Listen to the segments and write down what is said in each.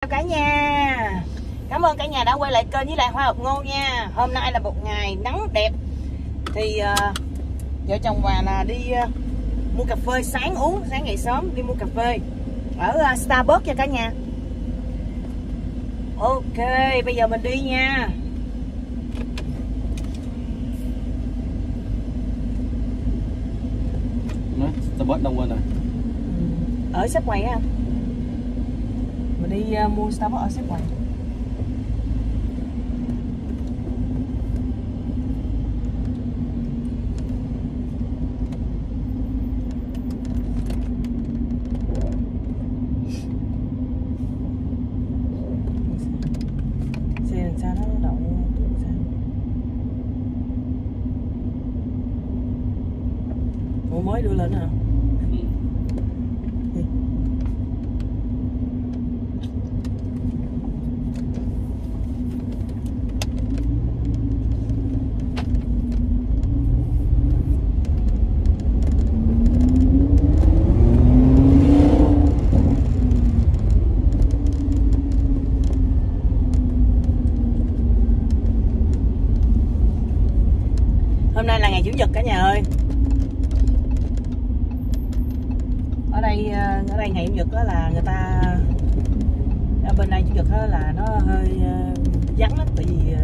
Chào cả nhà, cảm ơn cả nhà đã quay lại kênh với lại Hoa Hồng Ngô nha. Hôm nay là một ngày nắng đẹp thì vợ chồng Hòa là đi mua cà phê sáng uống, sáng ngày sớm đi mua cà phê ở Starbucks cho cả nhà. Ok, bây giờ mình đi nha. Starbucks đâu quên rồi. Ở Subway á. Mình đi mua Starbucks ở Subway. Xe làm sao nó đậu sao? Ủa mới đưa lên hả? Hôm nay là ngày Chủ nhật cả nhà ơi. Ở đây ngày Chủ nhật đó là người ta ở bên đây Chủ nhật đó là nó hơi vắng lắm, tại vì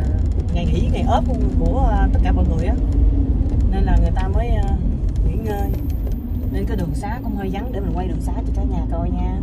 ngày nghỉ ngày ốp của tất cả mọi người á, nên là người ta mới nghỉ ngơi, nên cái đường xá cũng hơi vắng. Để mình quay đường xá cho cả nhà coi nha.